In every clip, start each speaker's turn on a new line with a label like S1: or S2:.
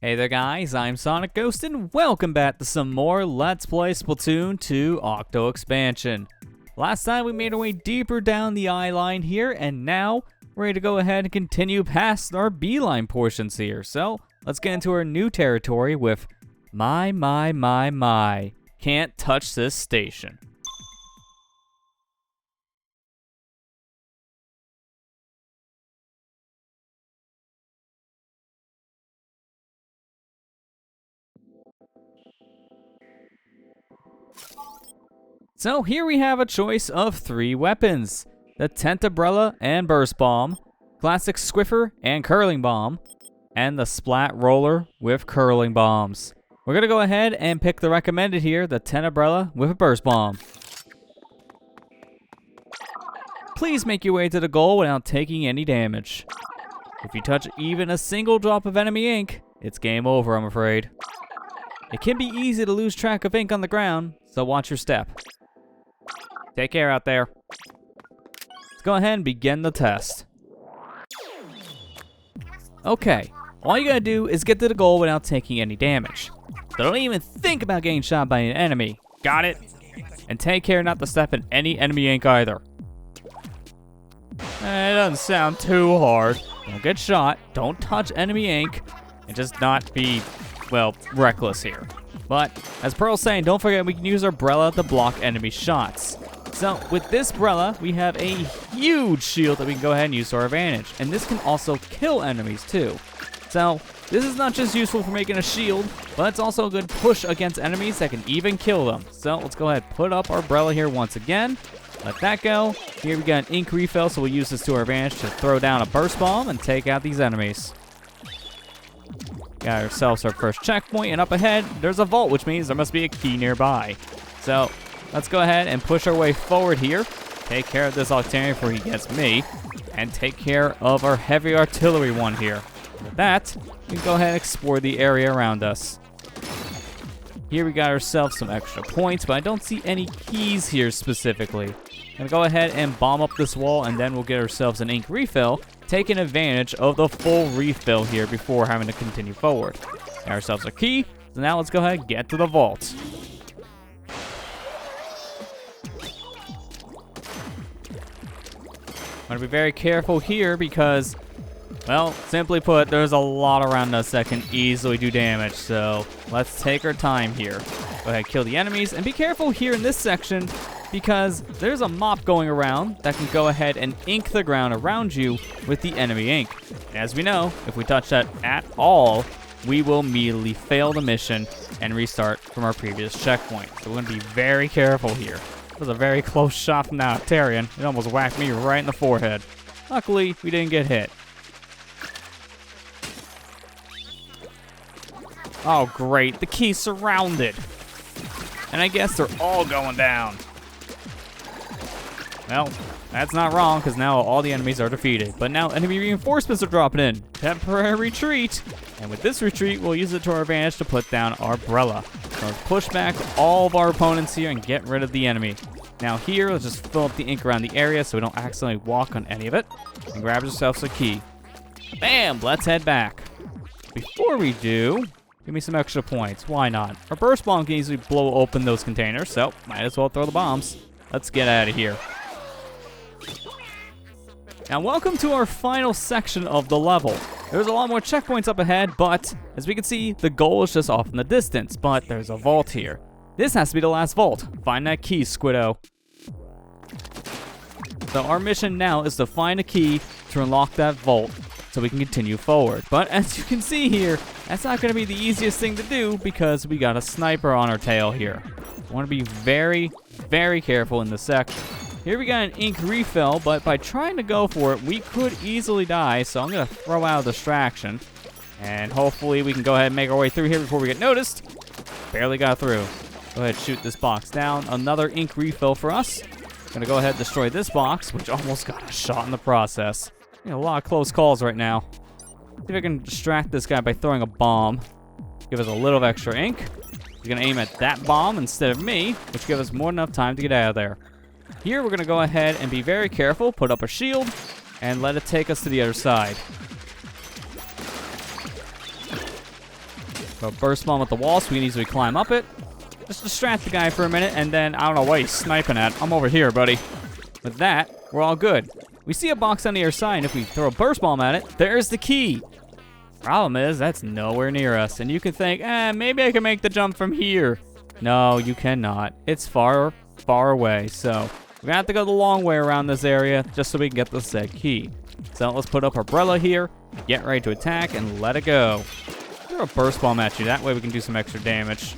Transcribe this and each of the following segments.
S1: Hey there guys, I'm SonicGhost and welcome back to some more Let's Play Splatoon 2 Octo expansion. Last time we made our way deeper down the I line here, and now we're ready to go ahead and continue past our B line portions here. So let's get into our new territory with my, can't touch this station. So here we have a choice of 3 weapons: the Tent Umbrella and Burst Bomb, Classic Squiffer and Curling Bomb, and the Splat Roller with Curling Bombs. We're going to go ahead and pick the recommended here, the Tent Umbrella with a Burst Bomb. Please make your way to the goal without taking any damage. If you touch even a single drop of enemy ink, it's game over, I'm afraid. It can be easy to lose track of ink on the ground, so watch your step. Take care out there. Let's go ahead and begin the test. Okay, all you gotta do is get to the goal without taking any damage. So don't even think about getting shot by an enemy. Got it? And take care not to step in any enemy ink either. It doesn't sound too hard. Don't get shot, don't touch enemy ink, and just not be, well, reckless here. But, as Pearl's saying, don't forget we can use our Brella to block enemy shots. So, with this Brella, we have a huge shield that we can go ahead and use to our advantage. And this can also kill enemies, too. So, this is not just useful for making a shield, but it's also a good push against enemies that can even kill them. So, let's go ahead and put up our Brella here once again. Let that go. Here we got an ink refill, so we'll use this to our advantage to throw down a burst bomb and take out these enemies. Got ourselves our first checkpoint, and up ahead, there's a vault, which means there must be a key nearby. So, let's go ahead and push our way forward here. Take care of this Octarian before he gets me. And take care of our heavy artillery one here. With that, we can go ahead and explore the area around us. Here we got ourselves some extra points, but I don't see any keys here specifically. I'm gonna go ahead and bomb up this wall, and then we'll get ourselves an ink refill, taking advantage of the full refill here before having to continue forward. Got ourselves a key, so now let's go ahead and get to the vault. I'm gonna be very careful here because, well, simply put, there's a lot around us that can easily do damage, so let's take our time here. Go ahead, kill the enemies, and be careful here in this section because there's a mop going around that can go ahead and ink the ground around you with the enemy ink. And as we know, if we touch that at all, we will immediately fail the mission and restart from our previous checkpoint. So we're gonna be very careful here. It was a very close shot from the Octarian. It almost whacked me right in the forehead. Luckily, we didn't get hit. Oh, great. The key's surrounded. And I guess they're all going down. Well, that's not wrong, because now all the enemies are defeated. But now enemy reinforcements are dropping in. Temporary retreat. And with this retreat, we'll use it to our advantage to put down our Brella. So let's push back all of our opponents here and get rid of the enemy. Now here, let's just fill up the ink around the area so we don't accidentally walk on any of it. And grab ourselves a key. Bam! Let's head back. Before we do, give me some extra points. Why not? Our burst bomb can easily blow open those containers, so might as well throw the bombs. Let's get out of here. Now, welcome to our final section of the level. There's a lot more checkpoints up ahead, but as we can see, the goal is just off in the distance, but there's a vault here. This has to be the last vault. Find that key, Squiddo. So our mission now is to find a key to unlock that vault so we can continue forward. But as you can see here, that's not going to be the easiest thing to do because we got a sniper on our tail here. I want to be very, very careful in this section. Here we got an ink refill, but by trying to go for it, we could easily die, so I'm going to throw out a distraction. And hopefully we can go ahead and make our way through here before we get noticed. Barely got through. Go ahead and shoot this box down. Another ink refill for us. Going to go ahead and destroy this box, which almost got a shot in the process. A lot of close calls right now. See if I can distract this guy by throwing a bomb. Give us a little extra ink. We're going to aim at that bomb instead of me, which gives us more than enough time to get out of there. Here, we're going to go ahead and be very careful, put up a shield, and let it take us to the other side. Go burst bomb with the wall so we can easily climb up it. Just distract the guy for a minute, and then I don't know what he's sniping at. I'm over here, buddy. With that, we're all good. We see a box on the other side, and if we throw a burst bomb at it, there's the key. Problem is, that's nowhere near us, and you can think, maybe I can make the jump from here. No, you cannot. It's far, far away, so we're gonna have to go the long way around this area just so we can get the said key. So let's put up our umbrella here, get ready to attack, and let it go. Throw a burst bomb at you. That way we can do some extra damage.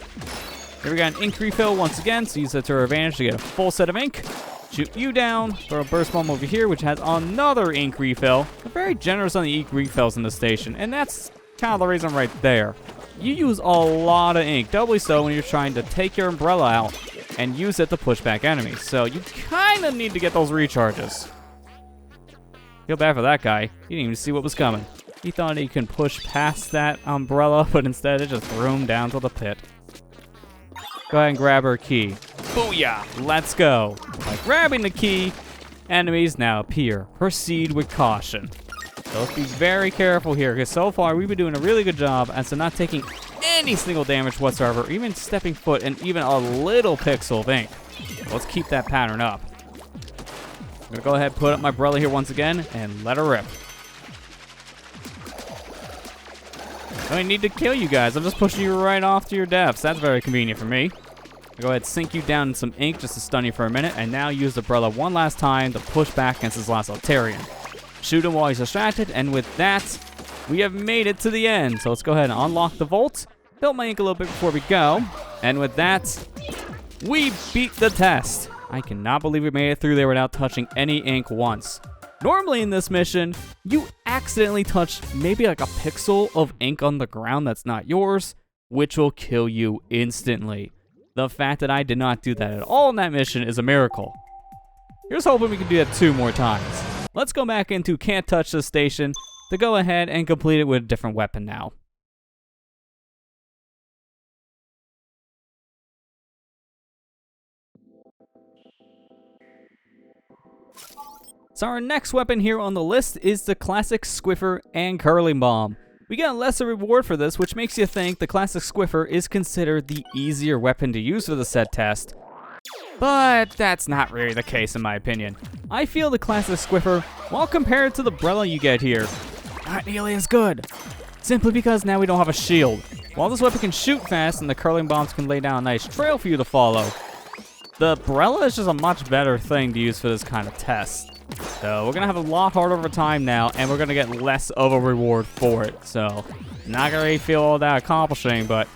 S1: Here we got an ink refill once again, so use that to our advantage to get a full set of ink. Shoot you down. Throw a burst bomb over here, which has another ink refill. They're very generous on the ink refills in the station, and that's kind of the reason right there. You use a lot of ink, doubly so when you're trying to take your umbrella out and use it to push back enemies. So you kind of need to get those recharges. Feel bad for that guy. He didn't even see what was coming. He thought he could push past that umbrella, but instead it just threw him down to the pit. Go ahead and grab our key. Booyah! Let's go. By grabbing the key, enemies now appear. Proceed with caution. So let's be very careful here, because so far we've been doing a really good job as to not taking any single damage whatsoever, even stepping foot in even a little pixel of ink. Let's keep that pattern up. I'm gonna go ahead and put up my umbrella here once again and let her rip. I don't need to kill you guys. I'm just pushing you right off to your deaths. That's very convenient for me. I'll go ahead and sink you down in some ink just to stun you for a minute, and now use the umbrella one last time to push back against this last Altarian. Shoot him while he's distracted, and with that, we have made it to the end. So let's go ahead and unlock the vault. Build my ink a little bit before we go. And with that, we beat the test. I cannot believe we made it through there without touching any ink once. Normally in this mission, you accidentally touch maybe like a pixel of ink on the ground that's not yours, which will kill you instantly. The fact that I did not do that at all in that mission is a miracle. Here's hoping we can do that 2 more times. Let's go back into Can't Touch This Station to go ahead and complete it with a different weapon now. So our next weapon here on the list is the classic Squiffer and Curling Bomb. We get a lesser reward for this, which makes you think the classic Squiffer is considered the easier weapon to use for the said test. But that's not really the case in my opinion. I feel the classic Squiffer, while compared to the umbrella you get here, not nearly as good. Simply because now we don't have a shield. While this weapon can shoot fast and the curling bombs can lay down a nice trail for you to follow, the umbrella is just a much better thing to use for this kind of test. So we're going to have a lot harder of a time now, and we're going to get less of a reward for it. So not going to really feel all that accomplishing, but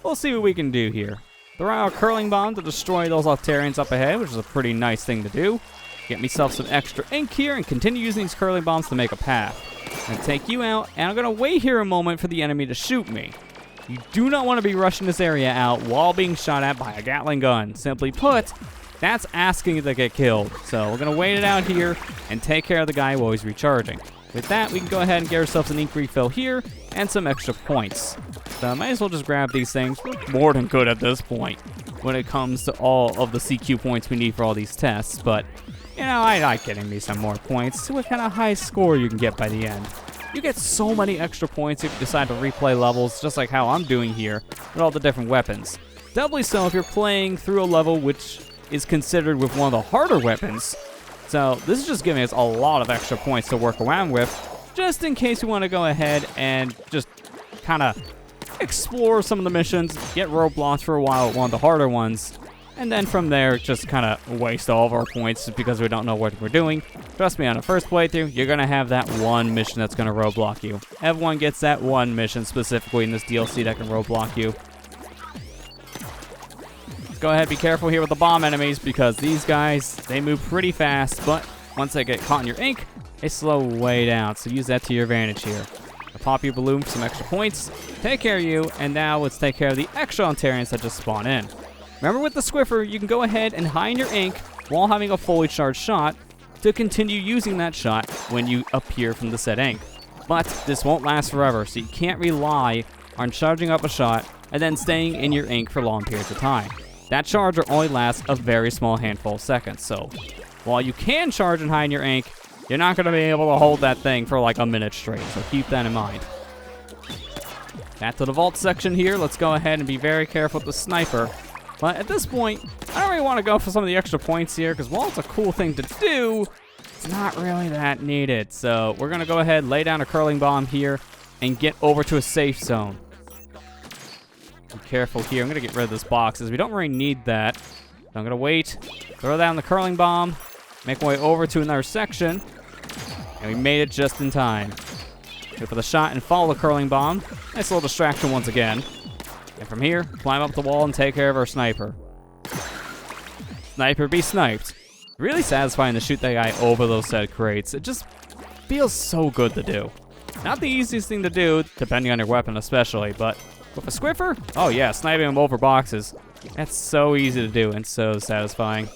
S1: we'll see what we can do here. Throw out a curling bomb to destroy those Altarians up ahead, which is a pretty nice thing to do. Get myself some extra ink here and continue using these curling bombs to make a path. I'm going to take you out, and I'm going to wait here a moment for the enemy to shoot me. You do not want to be rushing this area out while being shot at by a Gatling gun. Simply put, that's asking to get killed. So we're going to wait it out here and take care of the guy while he's recharging. With that, we can go ahead and get ourselves an ink refill here and some extra points. So I might as well just grab these things. We're more than good at this point when it comes to all of the CQ points we need for all these tests. But, you know, I like getting me some more points. See what kind of high score you can get by the end. You get so many extra points if you decide to replay levels, just like how I'm doing here with all the different weapons. Doubly so if you're playing through a level which is considered with one of the harder weapons. So this is just giving us a lot of extra points to work around with, just in case we want to go ahead and just kind of explore some of the missions, get roadblocks for a while with one of the harder ones, and then from there just kind of waste all of our points because we don't know what we're doing. Trust me, on the first playthrough, you're going to have that one mission that's going to roadblock you. Everyone gets that one mission specifically in this DLC that can roadblock you. Go ahead, be careful here with the bomb enemies because these guys, they move pretty fast, but once they get caught in your ink, they slow way down, so use that to your advantage here. I'll pop your balloon for some extra points, take care of you, and now let's take care of the extra Ontarians that just spawn in. Remember with the Squiffer, you can go ahead and hide in your ink while having a fully charged shot to continue using that shot when you appear from the said ink. But this won't last forever, so you can't rely on charging up a shot and then staying in your ink for long periods of time. That charger only lasts a very small handful of seconds, so while you can charge and hide in your ink, you're not going to be able to hold that thing for like a minute straight, so keep that in mind. Back to the vault section here. Let's go ahead and be very careful with the sniper. But at this point, I don't really want to go for some of the extra points here, because while it's a cool thing to do, it's not really that needed. So we're going to go ahead, lay down a curling bomb here, and get over to a safe zone. Be careful here. I'm going to get rid of this box, as we don't really need that. So I'm going to wait, throw down the curling bomb, make my way over to another section, and we made it just in time. Go for the shot and follow the curling bomb. Nice little distraction once again. And from here, climb up the wall and take care of our sniper. Sniper be sniped. Really satisfying to shoot that guy over those said crates. It just feels so good to do. Not the easiest thing to do, depending on your weapon especially, but with a squiffer, oh yeah, sniping him over boxes. That's so easy to do and so satisfying.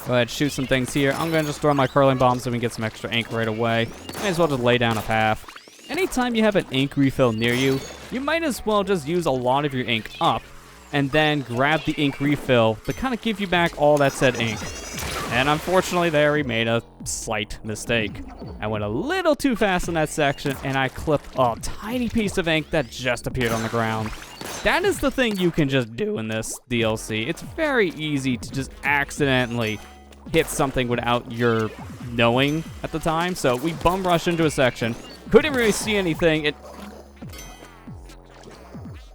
S1: Go ahead, shoot some things here. I'm going to just throw my curling bomb so we can get some extra ink right away. Might as well just lay down a path. Anytime you have an ink refill near you, you might as well just use a lot of your ink up and then grab the ink refill to kind of give you back all that said ink. And unfortunately there we made a slight mistake. I went a little too fast in that section and I clipped a tiny piece of ink that just appeared on the ground. That is the thing you can just do in this DLC. It's very easy to just accidentally hit something without your knowing at the time. So we bum rushed into a section. Couldn't really see anything.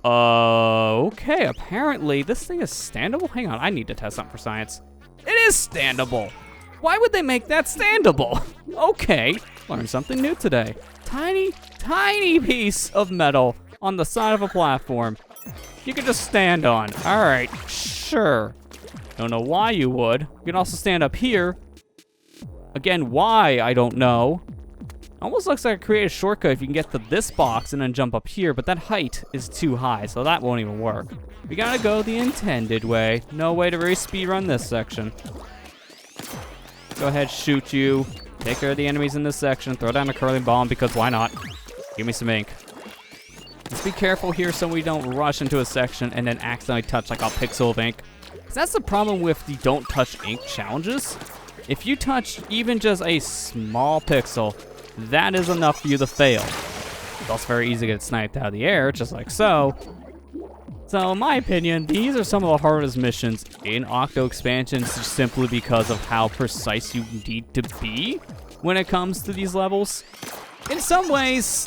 S1: Okay, apparently this thing is standable. Hang on, I need to test something for science. It is standable. Why would they make that standable? Okay, learned something new today. Tiny piece of metal on the side of a platform you can just stand on. All right, sure. Don't know why you would. You can also stand up here. Again, why, I don't know. Almost looks like I create a shortcut if you can get to this box and then jump up here, but that height is too high, so that won't even work. We gotta go the intended way. No way to really speedrun this section. Go ahead, shoot you. Take care of the enemies in this section. Throw down a curling bomb, because why not? Give me some ink. Let's be careful here so we don't rush into a section and then accidentally touch like a pixel of ink. 'Cause that's the problem with the don't touch ink challenges. If you touch even just a small pixel, that is enough for you to fail. It's also very easy to get sniped out of the air, just like so. So in my opinion, these are some of the hardest missions in Octo expansions, just simply because of how precise you need to be when it comes to these levels. In some ways,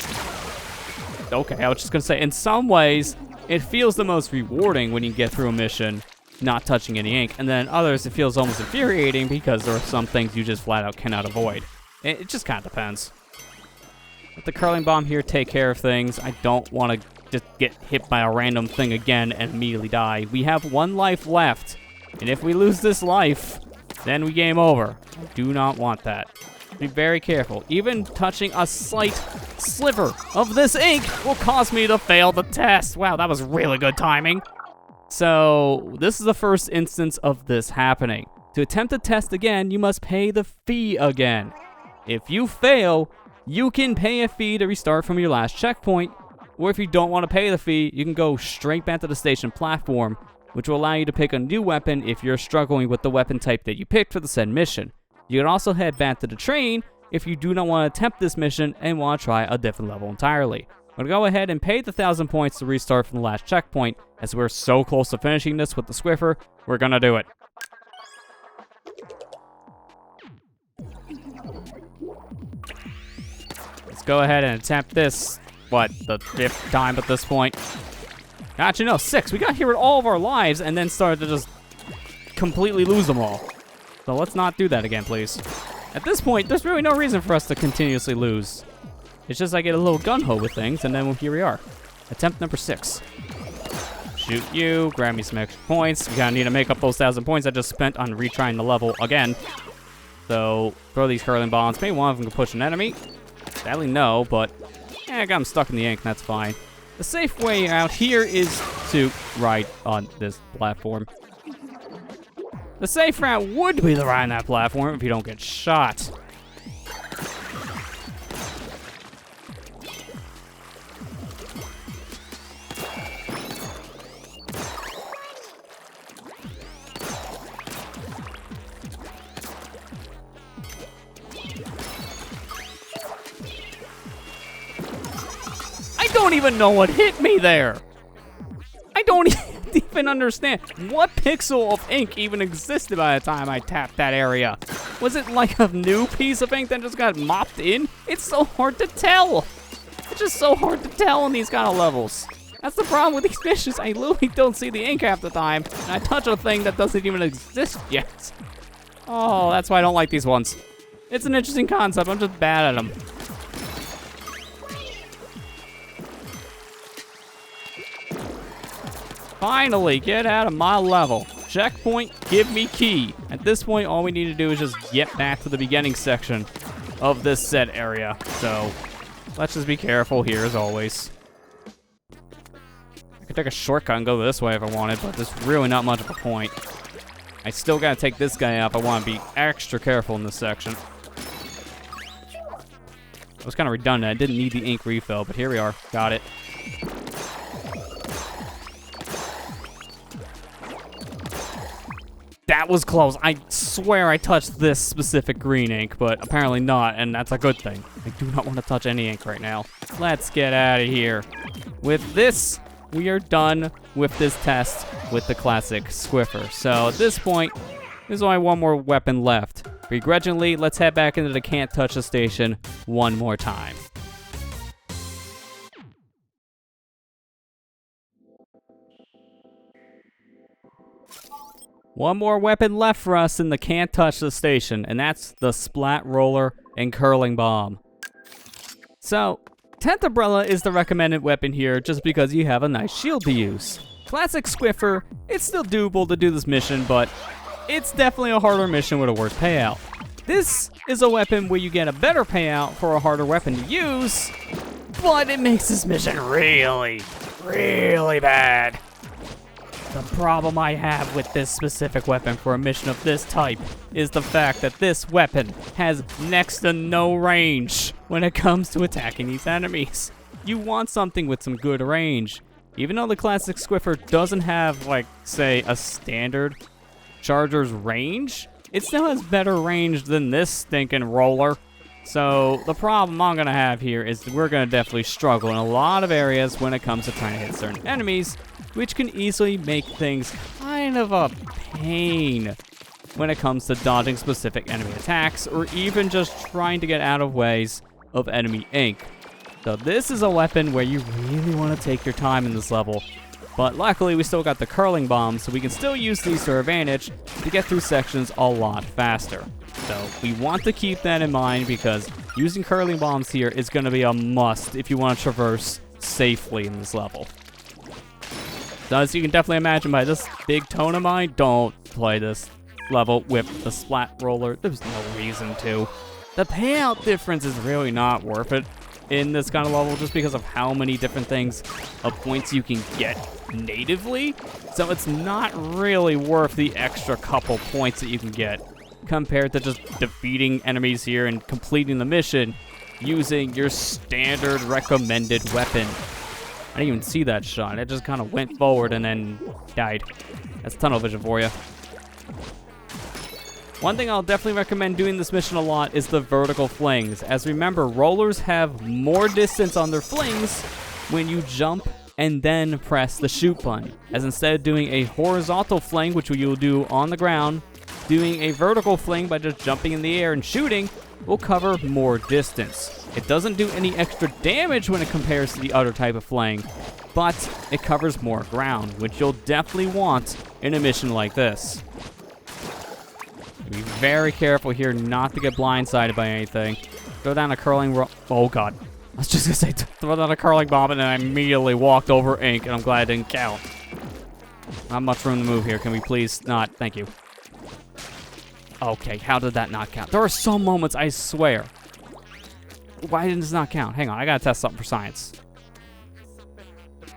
S1: okay, I was just gonna say, in some ways, it feels the most rewarding when you get through a mission not touching any ink, and then others it feels almost infuriating because there are some things you just flat out cannot avoid. It just kind of depends. Let the curling bomb here take care of things. I don't want to just get hit by a random thing again and immediately die. We have 1 life left, and if we lose this life, then we game over. I do not want that. Be very careful. Even touching a slight sliver of this ink will cause me to fail the test. Wow, that was really good timing. So this is the first instance of this happening. To attempt the test again, you must pay the fee again. If you fail, you can pay a fee to restart from your last checkpoint, or if you don't want to pay the fee, you can go straight back to the station platform, which will allow you to pick a new weapon if you're struggling with the weapon type that you picked for the said mission. You can also head back to the train if you do not want to attempt this mission and want to try a different level entirely. I'm going to go ahead and pay the 1,000 points to restart from the last checkpoint, as we're so close to finishing this with the Squiffer. We're going to do it. Let's go ahead and attempt this, what, the 5th time at this point? Actually, no, 6. We got here with all of our lives and then started to just completely lose them all. So let's not do that again, please. At this point, there's really no reason for us to continuously lose. It's just I get a little gun-ho with things, and then here we are. Attempt number 6. Shoot you, grab me some extra points. We gotta need to make up those 1,000 points I just spent on retrying the level again. So, throw these curling bombs. Maybe one of them can push an enemy. Sadly, no, but I got him stuck in the ink, and that's fine. The safe way out here is to ride on this platform. The safe route would be to ride on that platform if you don't get shot. don't even know what hit me there. I don't even understand. What pixel of ink even existed by the time I tapped that area? Was it like a new piece of ink that just got mopped in? It's so hard to tell. It's just so hard to tell in these kind of levels. That's the problem with these missions. I literally don't see the ink half the time, and I touch a thing that doesn't even exist yet. Oh, that's why I don't like these ones. It's an interesting concept. I'm just bad at them. Finally, get out of my level. Checkpoint, give me key. At this point, all we need to do is just get back to the beginning section of this set area. So, let's just be careful here as always. I could take a shortcut and go this way if I wanted, but there's really not much of a point. I still gotta take this guy out if I want to be extra careful in this section. It was kind of redundant. I didn't need the ink refill, but here we are. Got it. That was close. I swear I touched this specific green ink, but apparently not, and that's a good thing. I do not want to touch any ink right now. Let's get out of here. With this, we are done with this test with the classic Squiffer. So at this point, there's only one more weapon left. Begrudgingly, let's head back into the Can't Touch the Station one more time. One more weapon left for us in the Can't Touch the Station, and that's the Splat Roller and Curling Bomb. So, Tent Umbrella is the recommended weapon here just because you have a nice shield to use. Classic Squiffer, it's still doable to do this mission, but it's definitely a harder mission with a worse payout. This is a weapon where you get a better payout for a harder weapon to use, but it makes this mission really, really bad. The problem I have with this specific weapon for a mission of this type is the fact that this weapon has next to no range when it comes to attacking these enemies. You want something with some good range. Even though the classic Squiffer doesn't have, like, say, a standard charger's range, it still has better range than this stinking roller. So the problem I'm gonna have here is we're gonna definitely struggle in a lot of areas when it comes to trying to hit certain enemies, which can easily make things kind of a pain when it comes to dodging specific enemy attacks or even just trying to get out of ways of enemy ink. So this is a weapon where you really want to take your time in this level, but luckily we still got the curling bombs, so we can still use these to our advantage to get through sections a lot faster. So we want to keep that in mind because using curling bombs here is going to be a must if you want to traverse safely in this level. So as you can definitely imagine by this big tone of mine, don't play this level with the Splat Roller. There's no reason to. The payout difference is really not worth it in this kind of level just because of how many different things of points you can get natively. So it's not really worth the extra couple points that you can get compared to just defeating enemies here and completing the mission using your standard recommended weapon. I didn't even see that shot. It just kind of went forward and then died. That's tunnel vision for you. One thing I'll definitely recommend doing this mission a lot is the vertical flings. As remember, rollers have more distance on their flings when you jump and then press the shoot button. As instead of doing a horizontal fling, which you'll do on the ground, doing a vertical fling by just jumping in the air and shooting will cover more distance. It doesn't do any extra damage when it compares to the other type of fling, but it covers more ground, which you'll definitely want in a mission like this. Be very careful here not to get blindsided by anything. Throw down a curling oh god. I was just gonna say throw down a curling bomb and then I immediately walked over ink and I'm glad it didn't count. Not much room to move here. Can we please not? Thank you. Okay, how did that not count? There are some moments, I swear. Why did this not count? Hang on, I gotta test something for science.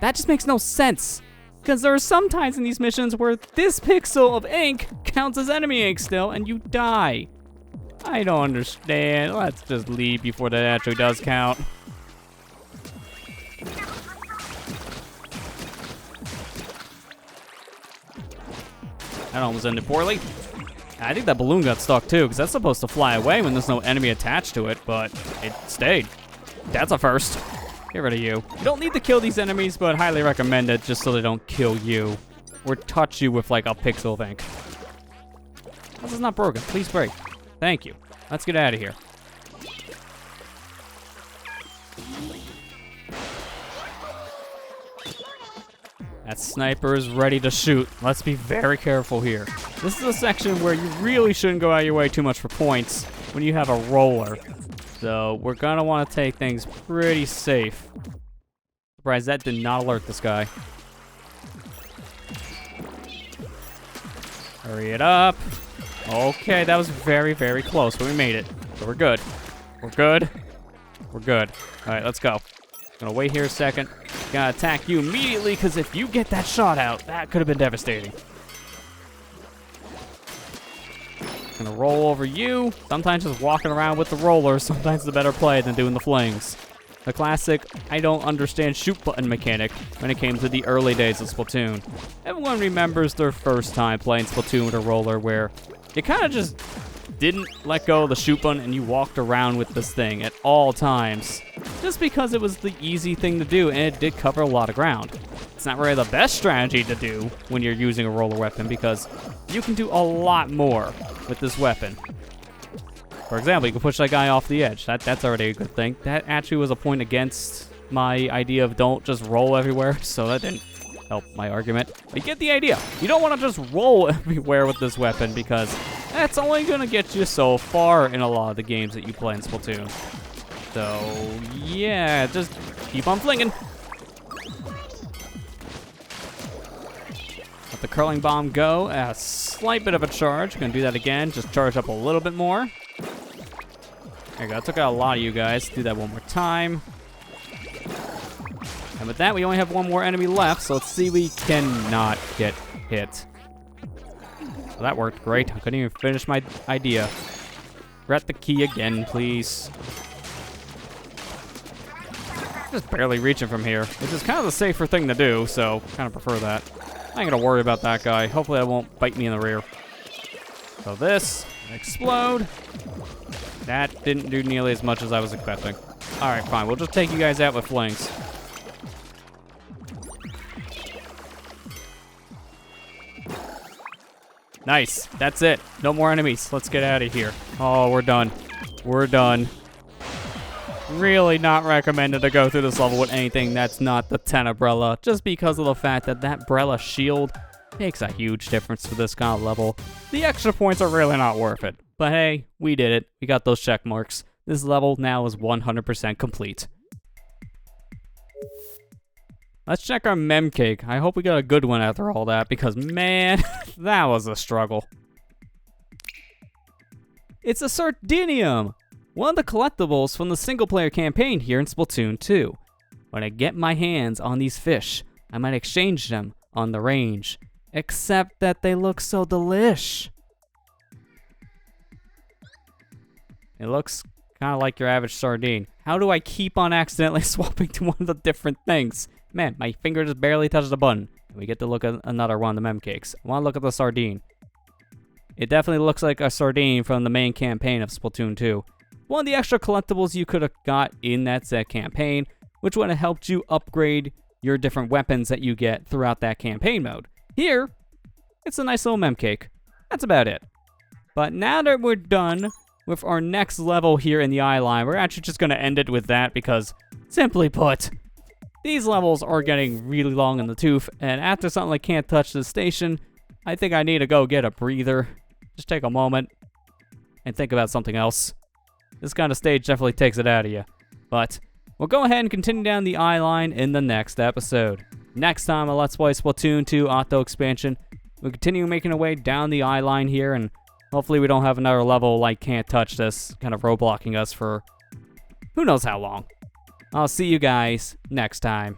S1: That just makes no sense. Because there are some times in these missions where this pixel of ink counts as enemy ink still, and you die. I don't understand. Let's just leave before that actually does count. That almost ended poorly. I think that balloon got stuck too, because that's supposed to fly away when there's no enemy attached to it, but it stayed. That's a first. Get rid of you. You don't need to kill these enemies, but highly recommend it just so they don't kill you. Or touch you with like a pixel of ink. This is not broken. Please break. Thank you. Let's get out of here. That sniper is ready to shoot. Let's be very careful here. This is a section where you really shouldn't go out of your way too much for points when you have a roller. So we're gonna want to take things pretty safe. Surprised that did not alert this guy. Hurry it up. Okay, that was very, very close, but we made it. So we're good. We're good. We're good. All right, let's go. Gonna wait here a second. Gotta attack you immediately, because if you get that shot out, that could have been devastating. Gonna roll over you. Sometimes just walking around with the roller, sometimes the better play than doing the flings. The classic, I don't understand shoot button mechanic when it came to the early days of Splatoon. Everyone remembers their first time playing Splatoon with a roller where you kind of just didn't let go of the shoot button and you walked around with this thing at all times. Just because it was the easy thing to do and it did cover a lot of ground. It's not really the best strategy to do when you're using a roller weapon because you can do a lot more with this weapon. For example, you can push that guy off the edge. That's already a good thing. That actually was a point against my idea of don't just roll everywhere, so that didn't help my argument. But you get the idea. You don't want to just roll everywhere with this weapon because that's only going to get you so far in a lot of the games that you play in Splatoon. So, yeah, just keep on flinging. Let the curling bomb go. A slight bit of a charge. Gonna do that again. Just charge up a little bit more. There you go. I took out a lot of you guys. Do that one more time. And with that, we only have one more enemy left, so let's see if we cannot get hit. Well, that worked great. I couldn't even finish my idea. Regret the key again, please. Just barely reaching from here, which is kind of the safer thing to do, so kind of prefer that. I ain't gonna worry about that guy. Hopefully that won't bite me in the rear. So this, explode. That didn't do nearly as much as I was expecting. All right, fine. We'll just take you guys out with flings. Nice. That's it. No more enemies. Let's get out of here. Oh, we're done. We're done. Really not recommended to go through this level with anything that's not the Tenebrella, just because of the fact that that Brella shield makes a huge difference for this kind of level. The extra points are really not worth it. But hey, we did it. We got those check marks. This level now is 100% complete. Let's check our mem cake. I hope we got a good one after all that, because man, that was a struggle. It's a Sardinium! One of the collectibles from the single-player campaign here in Splatoon 2. When I get my hands on these fish, I might exchange them on the range. Except that they look so delish. It looks kind of like your average sardine. How do I keep on accidentally swapping to one of the different things? Man, my finger just barely touched the button. We get to look at another one of the mem cakes. I want to look at the sardine. It definitely looks like a sardine from the main campaign of Splatoon 2. One of the extra collectibles you could have got in that set campaign, which would have helped you upgrade your different weapons that you get throughout that campaign mode. Here, it's a nice little mem cake. That's about it. But now that we're done with our next level here in the eye line, we're actually just going to end it with that because, simply put, these levels are getting really long in the tooth, and after something like Can't Touch This Station, I think I need to go get a breather. Just take a moment and think about something else. This kind of stage definitely takes it out of you. But we'll go ahead and continue down the eye line in the next episode. Next time on Let's Play Splatoon 2 Octo Expansion, we'll continue making our way down the eye line here, and hopefully we don't have another level like Can't Touch This kind of roadblocking us for who knows how long. I'll see you guys next time.